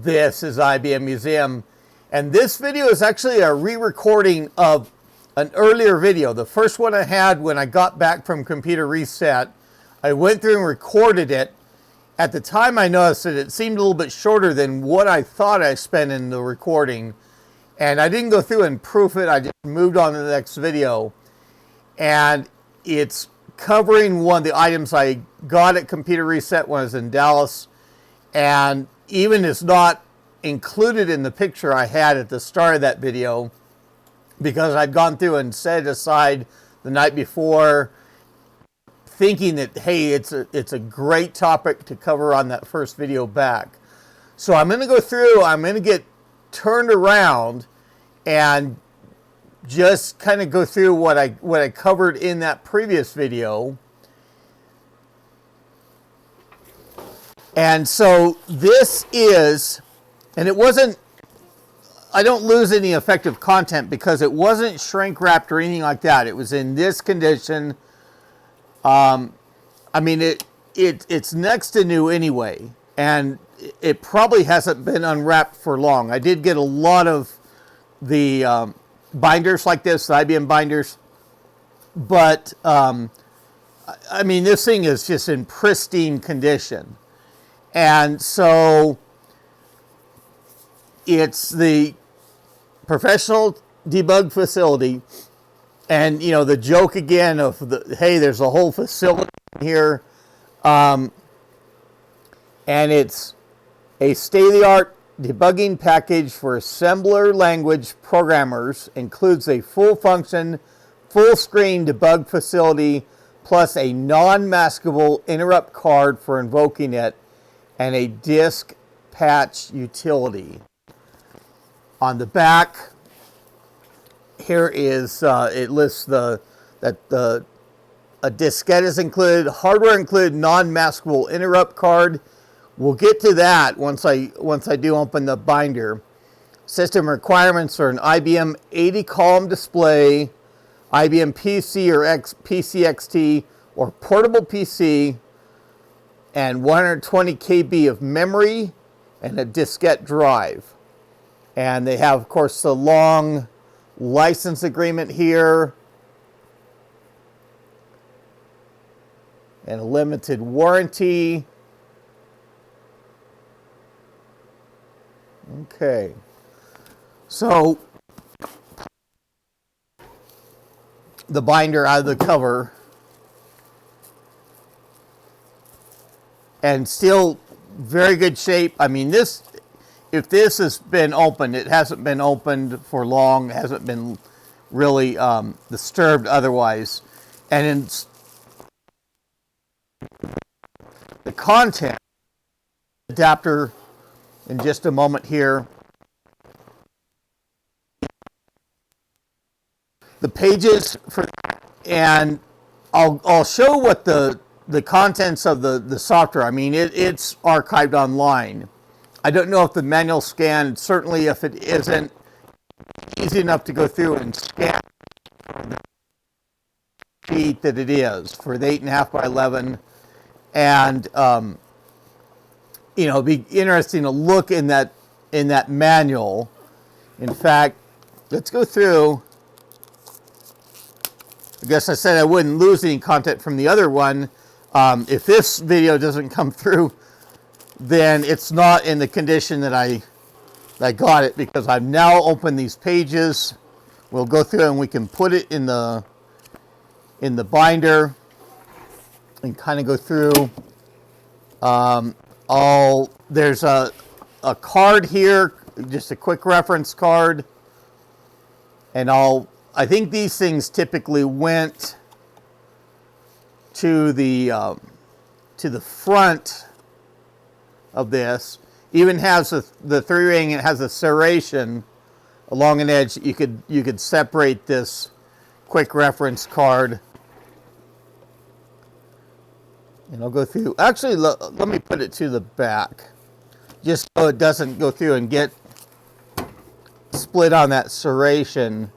This is IBM Museum, and this video is actually a re-recording of an earlier video. The first one I had when I got back from computer reset. I went through and recorded it. At the time I noticed that it seemed a little bit shorter than what I thought I spent in the recording, and I didn't go through and proof it. I just moved on to the next video, and it's covering one of the items I got at computer reset when I was in Dallas, and even is not included in the picture I had at the start of that video because I'd gone through and set it aside the night before, thinking that, hey, it's a great topic to cover on that first video back. So I'm going to go through, I'm going to get turned around and just kind of go through what I covered in that previous video. And so this is, and it wasn't, I don't lose any effective content because it wasn't shrink wrapped or anything like that. It was in this condition. I mean, it's next to new anyway, and it probably hasn't been unwrapped for long. I did get a lot of the binders like this, the IBM binders, but I mean, this thing is just in pristine condition. And so it's the professional debug facility. And, you know, the joke again of, hey, there's a whole facility here. And it's a state-of-the-art debugging package for assembler language programmers. Includes a full-function, full-screen debug facility, plus a non-maskable interrupt card for invoking it, and a disk patch utility. On the back, here is, it lists that a diskette is included, hardware included, non-maskable interrupt card. We'll get to that once I do open the binder. System requirements are an IBM 80-column display, IBM PC or PCXT or portable PC, and 120 KB of memory and a diskette drive. And they have, of course, the long license agreement here and a limited warranty. Okay, so the binder out of the cover, and still very good shape. I mean, this, if this has been opened, it hasn't been opened for long, it hasn't been really disturbed otherwise. And in the content, adapter in just a moment here. The pages for, and I'll show what the contents of the software. I mean, it's archived online. I don't know if the manual scan, certainly if it isn't, easy enough to go through and scan the sheet that it is for the 8.5 by 11. And, you know, it'd be interesting to look in that manual. In fact, let's go through. I guess I said I wouldn't lose any content from the other one. If this video doesn't come through, then it's not in the condition that I got it, because I've now opened these pages. We'll go through and we can put it in the binder and kind of go through. There's a card here, just a quick reference card, and I think these things typically went to the front of this. Even has the 3-ring. It has a serration along an edge. You could separate this quick reference card. And I'll go through. Actually, let me put it to the back, just so it doesn't go through and get split on that serration,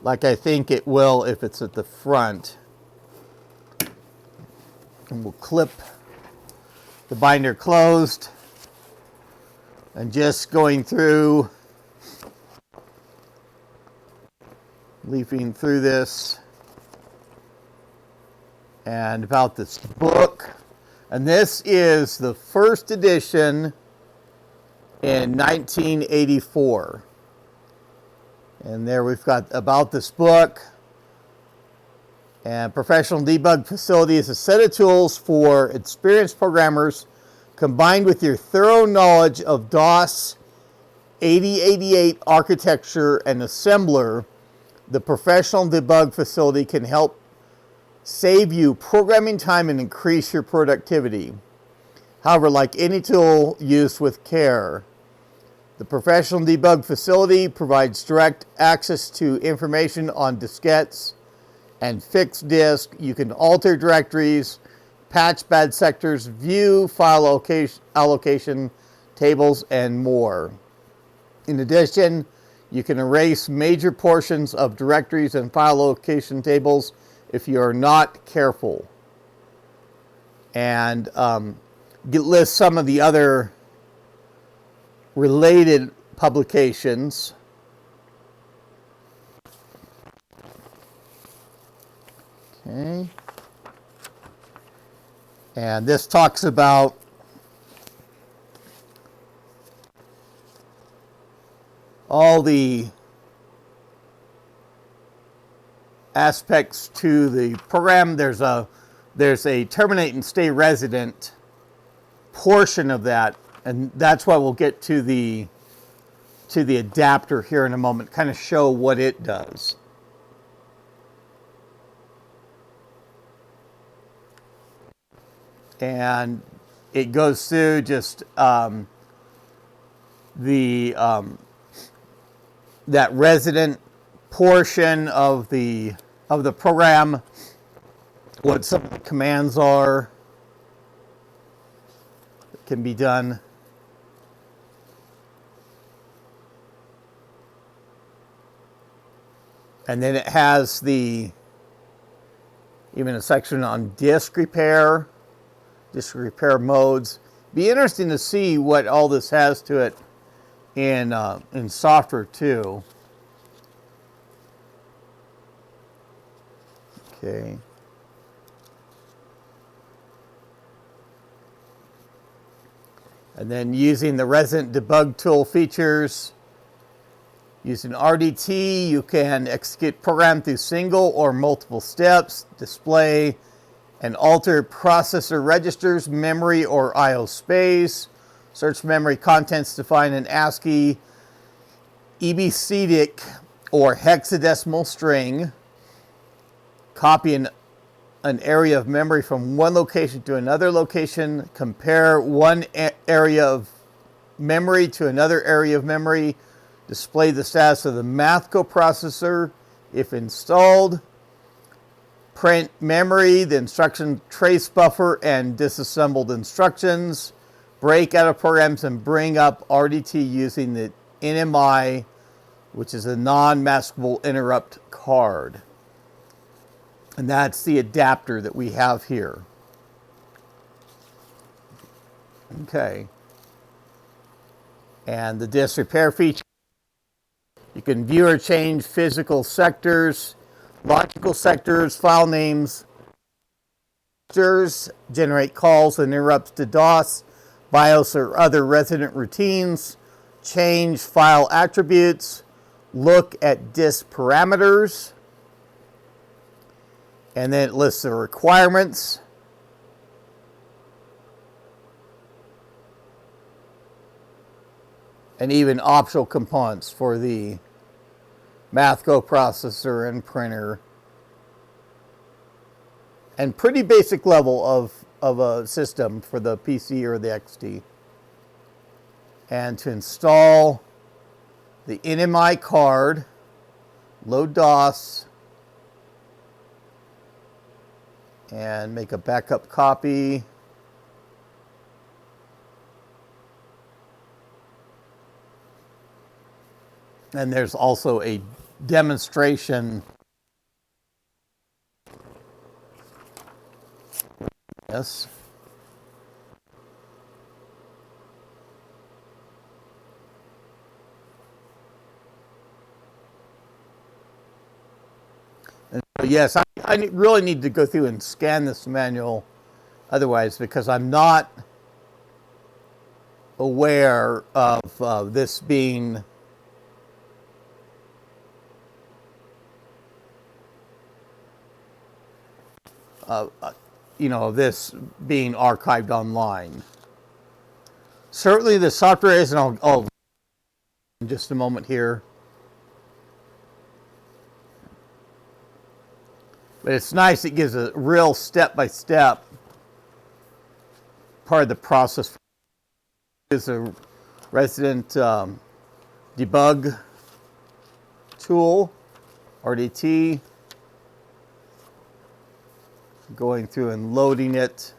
like I think it will if it's at the front. And we'll clip the binder closed. And just going through, leafing through this, and about this book. And this is the first edition in 1984. And there we've got about this book. And Professional Debug Facility is a set of tools for experienced programmers combined with your thorough knowledge of DOS 8088 architecture and assembler. The Professional Debug Facility can help save you programming time and increase your productivity. However, like any tool used with care, the Professional Debug Facility provides direct access to information on diskettes and fixed disk. You can alter directories, patch bad sectors, view file allocation tables, and more. In addition, you can erase major portions of directories and file allocation tables if you are not careful. And list some of the other related publications. Okay. And this talks about all the aspects to the program. There's a terminate and stay resident portion of that, and that's why we'll get to the adapter here in a moment, kind of show what it does. And it goes through just that resident portion of the program, what some of the commands are that can be done. And then it has even a section on disk repair modes. Be interesting to see what all this has to it in software too. Okay. And then using the resident debug tool features. Using RDT, you can execute program through single or multiple steps, display and alter processor registers, memory or I/O space, search memory contents to find an ASCII, EBCDIC or hexadecimal string, copy an area of memory from one location to another location, compare one area of memory to another area of memory, display the status of the math coprocessor if installed, print memory, the instruction trace buffer and disassembled instructions, break out of programs and bring up RDT using the NMI, which is a non-maskable interrupt card. And that's the adapter that we have here. Okay. And the disk repair feature. You can view or change physical sectors, logical sectors, file names, generate calls and interrupts to DOS, BIOS or other resident routines, change file attributes, look at disk parameters, and then it lists the requirements. And even optional components for the math coprocessor and printer. And pretty basic level of a system for the PC or the XT. And to install the NMI card, load DOS, and make a backup copy. And there's also a demonstration. Yes. Yes, I really need to go through and scan this manual otherwise, because I'm not aware of this being this being archived online. Certainly the software is, and I'll in just a moment here. But it's nice, it gives a real step-by-step part of the process. It's a resident debug tool, RDT, going through and loading it.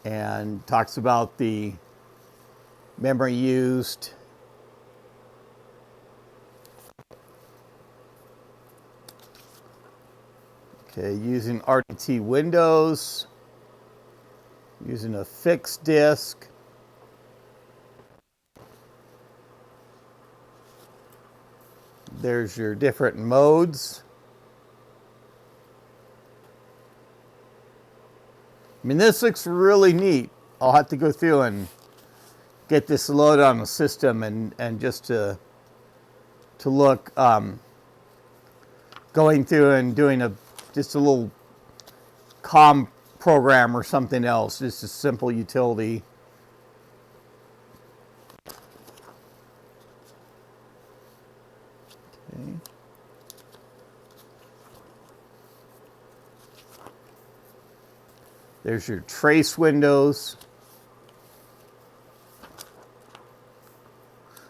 And talks about the memory used. Okay, using RDT Windows, using a fixed disk. There's your different modes. I mean, this looks really neat. I'll have to go through and get this loaded on the system and just to look, going through and doing just a little COM program or something else, just a simple utility. Okay. There's your trace windows.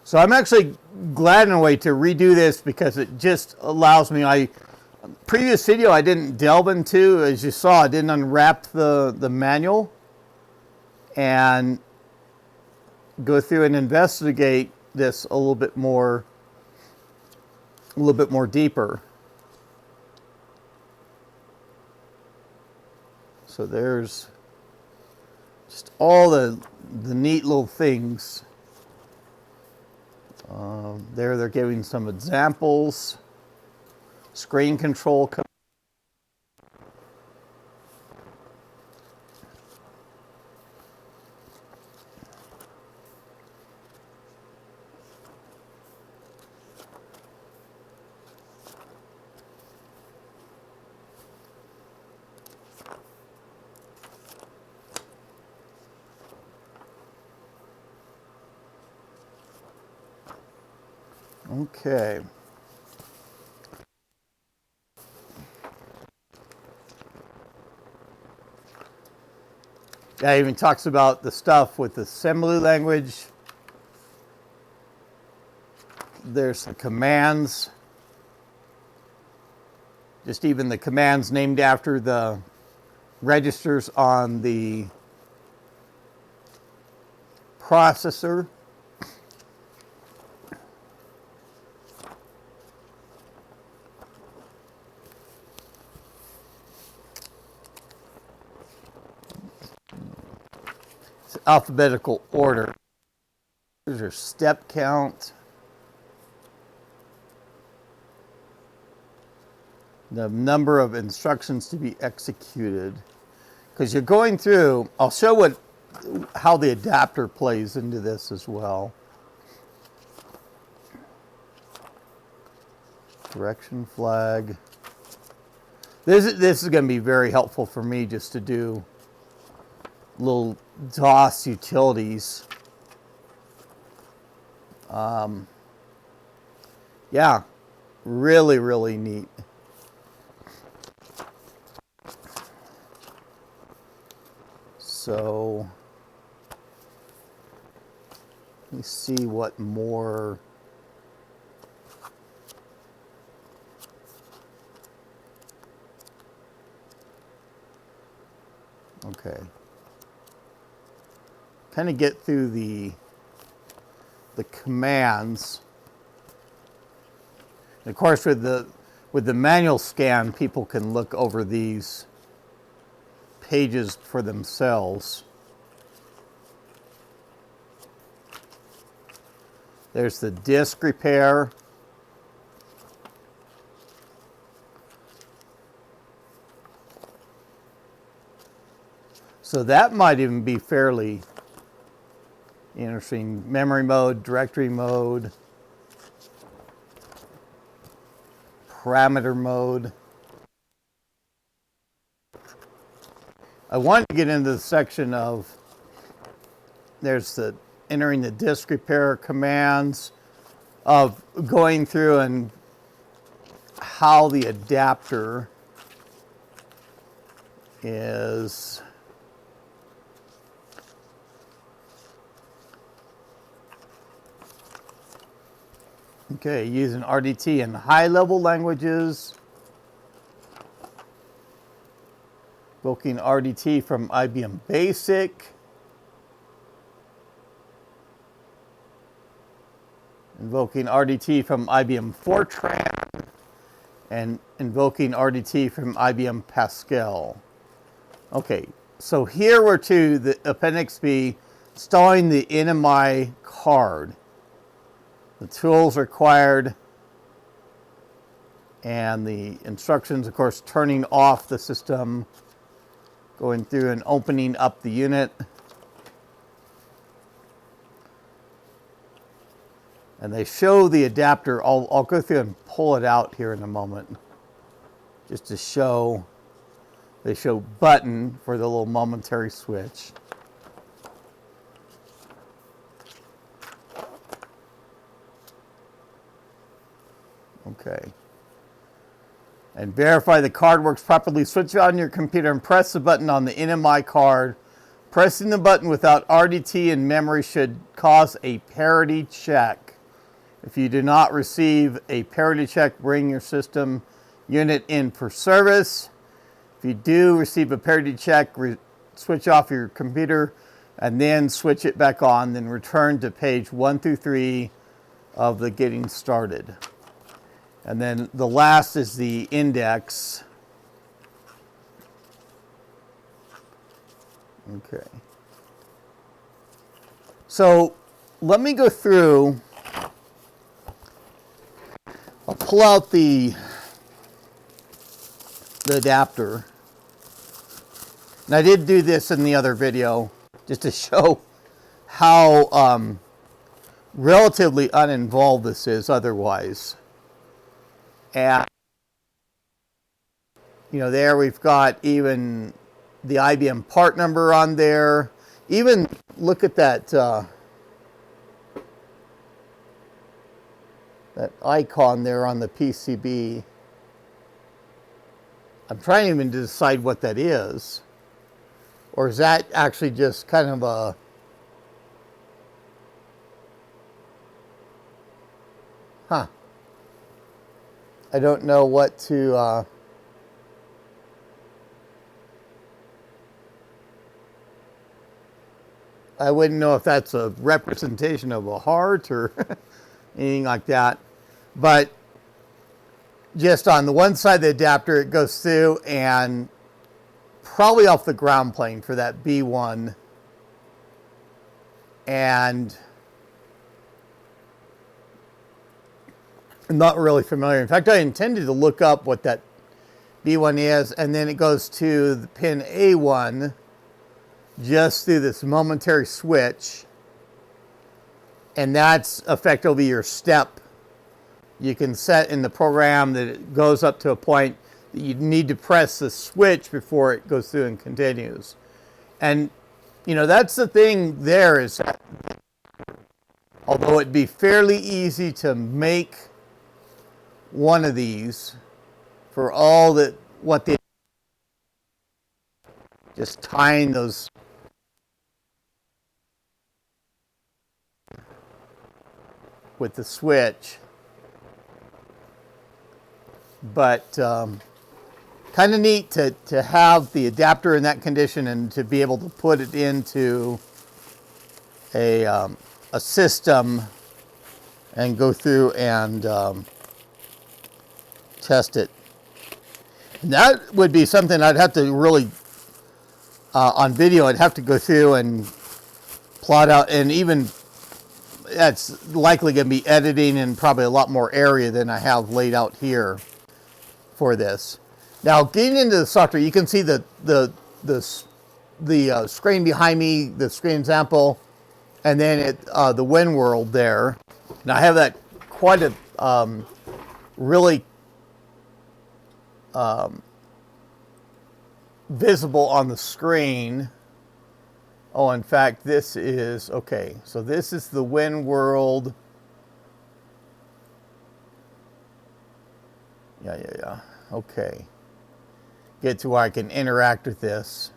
So I'm actually glad in a way to redo this, because it just allows me, previous video I didn't delve into, as you saw, I didn't unwrap the manual and go through and investigate this a little bit more deeper. So there's just all the neat little things. There they're giving some examples. Screen control. Okay. Yeah, it even talks about the stuff with the assembly language. There's the commands. Just even the commands named after the registers on the processor. It's alphabetical order. There's your step count. The number of instructions to be executed. Because you're going through, I'll show how the adapter plays into this as well. Correction flag. This is going to be very helpful for me just to do little DOS utilities. Yeah, really, really neat. So let me see what more. Okay. Kind of get through the commands. And of course, with the manual scan, people can look over these pages for themselves. There's the disk repair. So that might even be fairly interesting. Memory mode, directory mode, parameter mode. I wanted to get into the section of, there's the entering the disk repair commands, of going through and how the adapter is okay, using RDT in high-level languages, invoking RDT from IBM Basic, invoking RDT from IBM Fortran, and invoking RDT from IBM Pascal. Okay, so here we're to the Appendix B, installing the NMI card. The tools required, and the instructions, of course, turning off the system, going through and opening up the unit. And they show the adapter. I'll go through and pull it out here in a moment, just to show. They show button for the little momentary switch. Okay. And verify the card works properly. Switch on your computer and press the button on the NMI card. Pressing the button without RDT in memory should cause a parity check. If you do not receive a parity check, bring your system unit in for service. If you do receive a parity check, switch off your computer and then switch it back on. Then return to page 1 through 3 of the getting started. And then the last is the index. Okay. So let me go through. I'll pull out the adapter. And I did do this in the other video just to show how relatively uninvolved this is otherwise. And, you know, there we've got even the IBM part number on there. Even look at that that icon there on the PCB. I'm trying even to decide what that is. Or is that actually just kind of a... Huh. I don't know what to... I wouldn't know if that's a representation of a heart or anything like that. But just on the one side of the adapter, it goes through and probably off the ground plane for that B1. And I'm not really familiar. In fact, I intended to look up what that B1 is, and then it goes to the pin A1 just through this momentary switch, and that's effectively your step. You can set in the program that it goes up to a point that you need to press the switch before it goes through and continues. And, you know, that's the thing there is that although it'd be fairly easy to make one of these for all that what they just tying those with the switch, but kind of neat to have the adapter in that condition and to be able to put it into a system and go through and test it. And that would be something I'd have to really on video. I'd have to go through and plot out, and even that's likely going to be editing in probably a lot more area than I have laid out here for this. Now, getting into the software, you can see the screen behind me, the screen example, and then the Win World there. And I have that quite a really visible on the screen. Oh, in fact, this is, okay, so this is the Win World. Yeah. Okay. Get to where I can interact with this.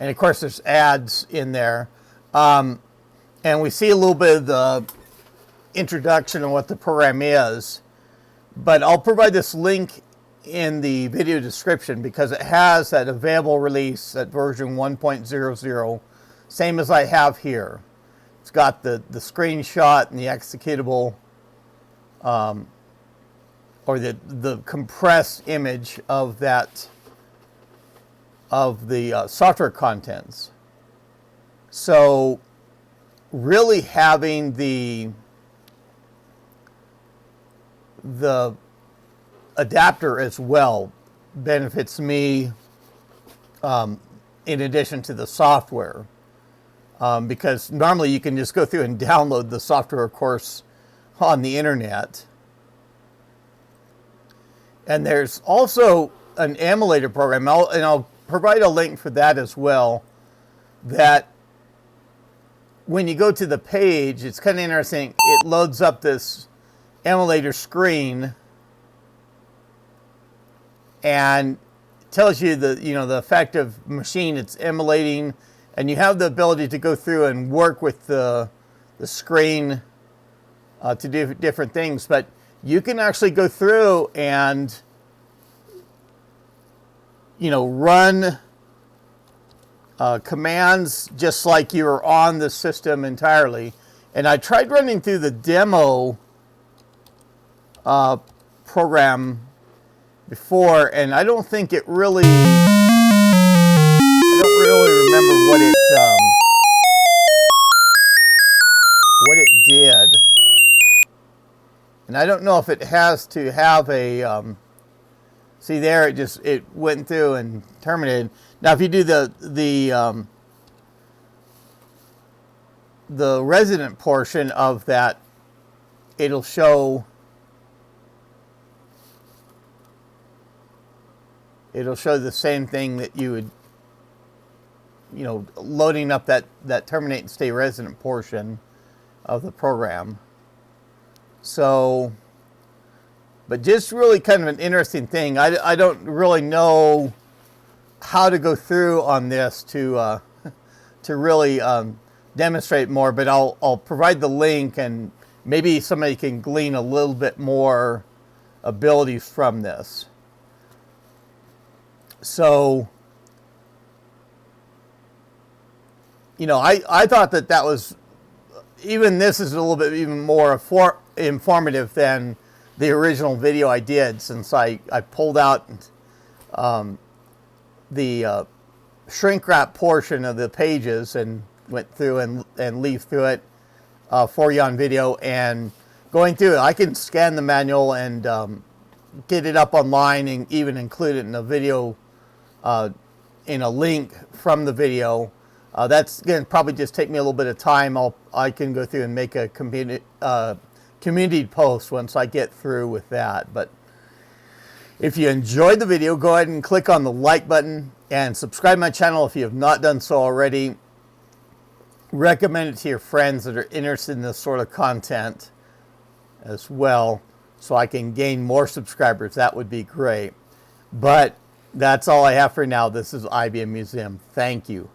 And of course, there's ads in there. And we see a little bit of the introduction of what the program is. But I'll provide this link in the video description because it has that available release at version 1.00, same as I have here. It's got the screenshot and the executable, or the compressed image of that, of the software contents. So really having the adapter as well benefits me, in addition to the software, because normally you can just go through and download the software, of course, on the internet. And there's also an emulator program, and I'll provide a link for that as well, that when you go to the page, it's kind of interesting. It loads up this emulator screen and tells you the effective machine it's emulating, and you have the ability to go through and work with the screen to do different things. But you can actually go through and run commands just like you were on the system entirely. And I tried running through the demo program before, and I don't think it really, I don't really remember what it did. And I don't know if it has to have a, see there, it went through and terminated. Now if you do the resident portion of that, it'll show the same thing that you would, loading up that terminate and stay resident portion of the program. So, but just really kind of an interesting thing. I don't really know how to go through on this to really demonstrate more, but I'll provide the link, and maybe somebody can glean a little bit more abilities from this. So, I thought that was, even this is a little bit even more informative than the original video I did, since I pulled out the shrink wrap portion of the pages and went through and leafed through it for you on video. And going through it, I can scan the manual and get it up online and even include it in a video, in a link from the video. That's going to probably just take me a little bit of time. I can go through and make a community post once I get through with that. But if you enjoyed the video, go ahead and click on the like button and subscribe to my channel if you have not done so already. Recommend it to your friends that are interested in this sort of content as well, so I can gain more subscribers. That would be great. But that's all I have for now. This is IBM Museum. Thank you.